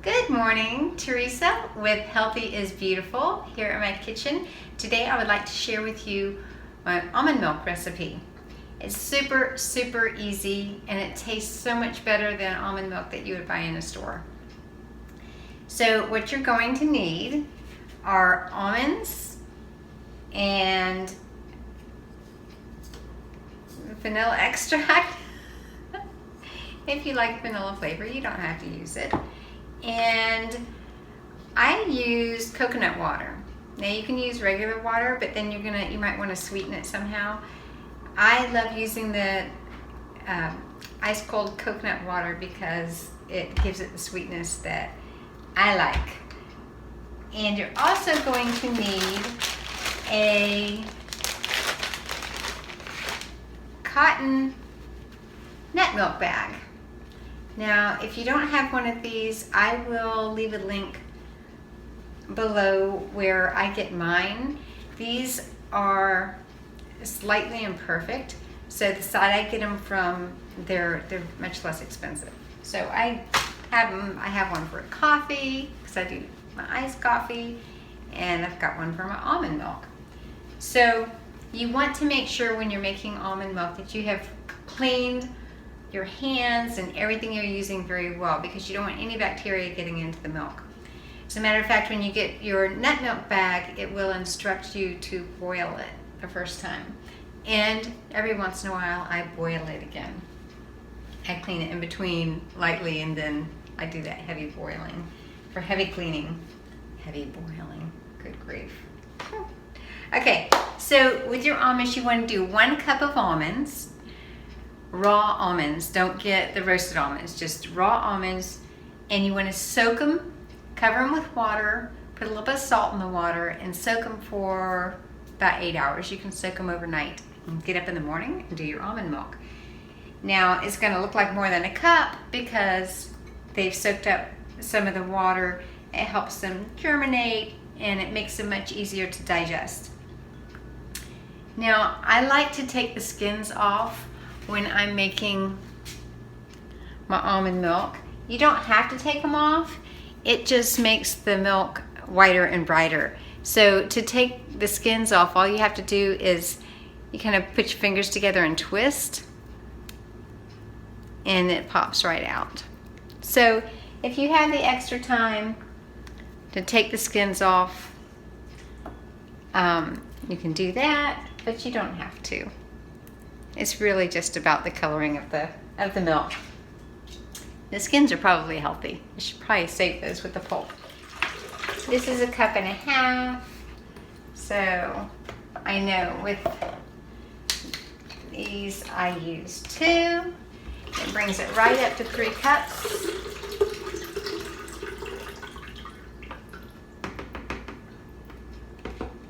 Good morning, Teresa with Healthy is Beautiful here in my kitchen. Today I would like to share with you my almond milk recipe. It's super easy and it tastes so much better than almond milk that you would buy in a store. So what you're going to need are almonds and vanilla extract. If you like vanilla flavor, you don't have to use it. And I use coconut water. Now you can use regular water, but then you might want to sweeten it somehow. I love using the ice cold coconut water because it gives it the sweetness that I like. And you're also going to need a cotton nut milk bag. Now, if you don't have one of these, I will leave a link below where I get mine. These are slightly imperfect, so the side I get them from, they're much less expensive. So I have one for coffee, because I do my iced coffee, and I've got one for my almond milk. So you want to make sure when you're making almond milk that you have cleaned your hands and everything you're using very well, because you don't want any bacteria getting into the milk. As a matter of fact, when you get your nut milk bag, it will instruct you to boil it the first time. And every once in a while, I boil it again. I clean it in between lightly, and then I do that heavy boiling. For heavy cleaning, heavy boiling, good grief. Okay, so with your almonds, you want to do 1 cup of almonds. Raw almonds, don't get the roasted almonds, just raw almonds, and you want to soak them, cover them with water, put a little bit of salt in the water, and soak them for about 8 hours. You can soak them overnight and get up in the morning and do your almond milk. Now it's going to look like more than a cup because they've soaked up some of the water. It helps them germinate and it makes them much easier to digest. Now I like to take the skins off when I'm making my almond milk. You don't have to take them off. It just makes the milk whiter and brighter. So to take the skins off, all you have to do is you kind of put your fingers together and twist, and it pops right out. So if you have the extra time to take the skins off, you can do that, but you don't have to. It's really just about the coloring of the milk. The skins are probably healthy. You should probably save those with the pulp. This is 1.5 cups. So I know with these I use 2. It brings it right up to 3 cups.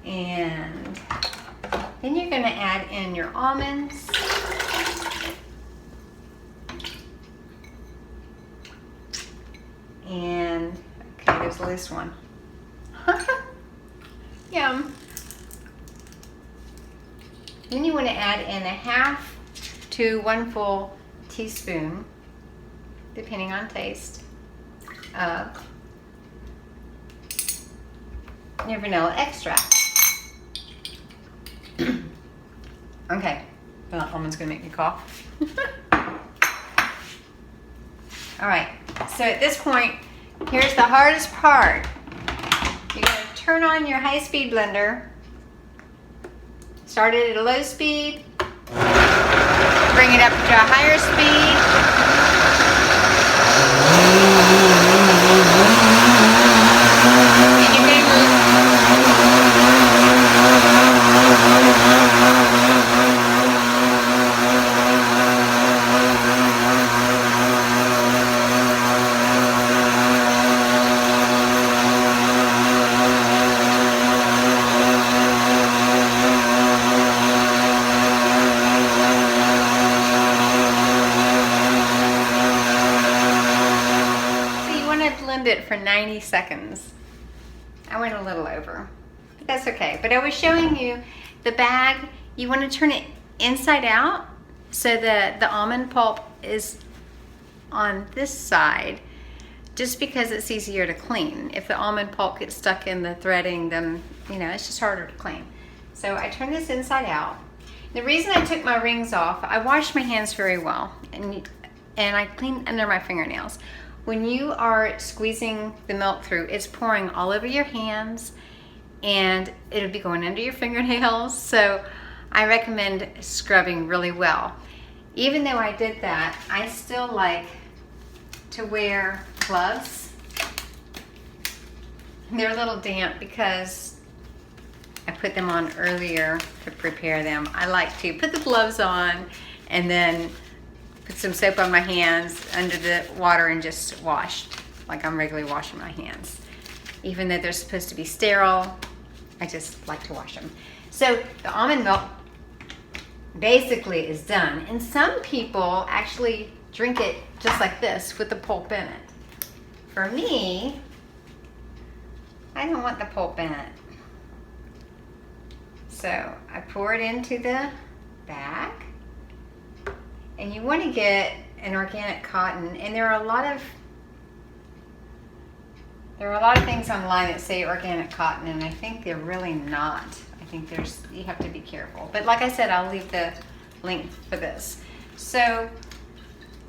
And then you're going to add in your almonds. And, okay, there's a loose one. Yum. Then you want to add in 1/2 to 1 full teaspoon, depending on taste, of your vanilla extract. Okay, well, almond's gonna make me cough. All right, so at this point, here's the hardest part. You're gonna turn on your high-speed blender, start it at a low speed, bring it up to a higher speed, and you're gonna it for 90 seconds. I went a little over, but that's okay. But I was showing you the bag. You want to turn it inside out so that the almond pulp is on this side just because it's easier to clean. If the almond pulp gets stuck in the threading, then it's just harder to clean. So I turn this inside out. The reason I took my rings off, I washed my hands very well, and I cleaned under my fingernails. When you are squeezing the milk through, it's pouring all over your hands, and it'll be going under your fingernails. So I recommend scrubbing really well. Even though I did that, I still like to wear gloves. They're a little damp because I put them on earlier to prepare them. I like to put the gloves on and then put some soap on my hands under the water and just wash like I'm regularly washing my hands. Even though they're supposed to be sterile, I just like to wash them. So the almond milk basically is done. And some people actually drink it just like this with the pulp in it. For me, I don't want the pulp in it. So I pour it into the bag, and you want to get an organic cotton. And there are a lot of things online that say organic cotton, and I think they're really not. I think you have to be careful. But like I said, I'll leave the link for this. So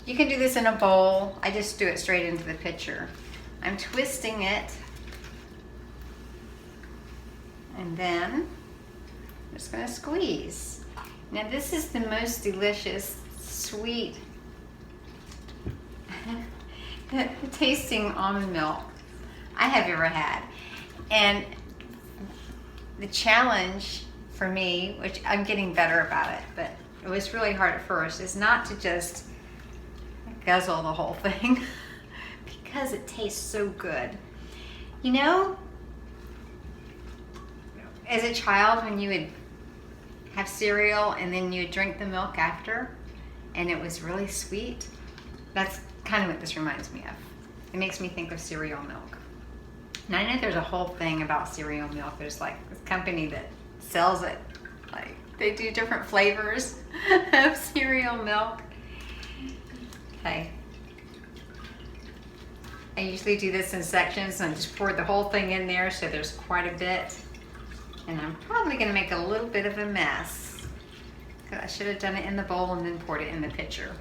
you can do this in a bowl. I just do it straight into the pitcher. I'm twisting it, and then I'm just going to squeeze. Now this is the most delicious, sweet, tasting almond milk I have ever had. And the challenge for me, which I'm getting better about it, but it was really hard at first, is not to just guzzle the whole thing because it tastes so good. As a child, when you would have cereal and then you would drink the milk after and it was really sweet, that's kind of what this reminds me of. It makes me think of cereal milk. And I know there's a whole thing about cereal milk. There's like this company that sells it. Like they do different flavors of cereal milk. Okay. I usually do this in sections, and I just poured the whole thing in there, so there's quite a bit. And I'm probably going to make a little bit of a mess, because I should have done it in the bowl and then poured it in the pitcher.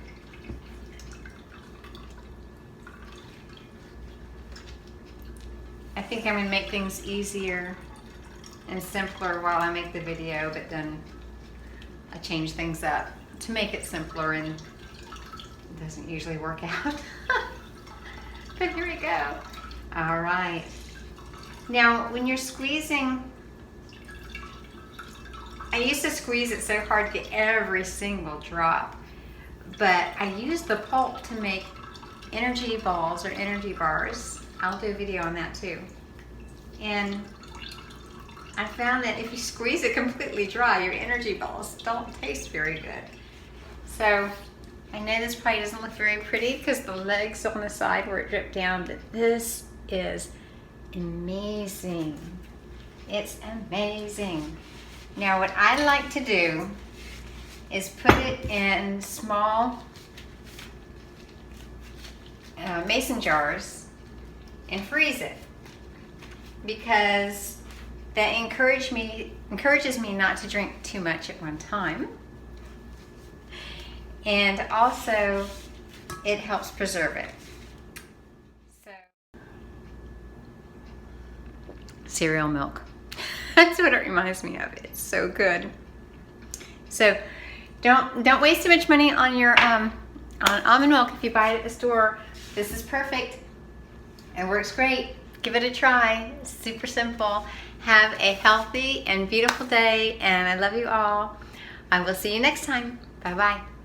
I think I'm going to make things easier and simpler while I make the video, but then I change things up to make it simpler, and it doesn't usually work out. But here we go. All right. Now, when you're squeezing, I used to squeeze it so hard to get every single drop, but I use the pulp to make energy balls or energy bars. I'll do a video on that too. And I found that if you squeeze it completely dry, your energy balls don't taste very good. So I know this probably doesn't look very pretty because the legs on the side where it dripped down, but this is amazing. It's amazing. Now what I like to do is put it in small mason jars and freeze it, because that encourages me not to drink too much at one time, and also it helps preserve it. So cereal milk. That's what it reminds me of. It's so good. So don't waste too much money on your on almond milk. If you buy it at the store, this is perfect. It works great. Give it a try. It's super simple. Have a healthy and beautiful day, and I love you all. I will see you next time. Bye-bye.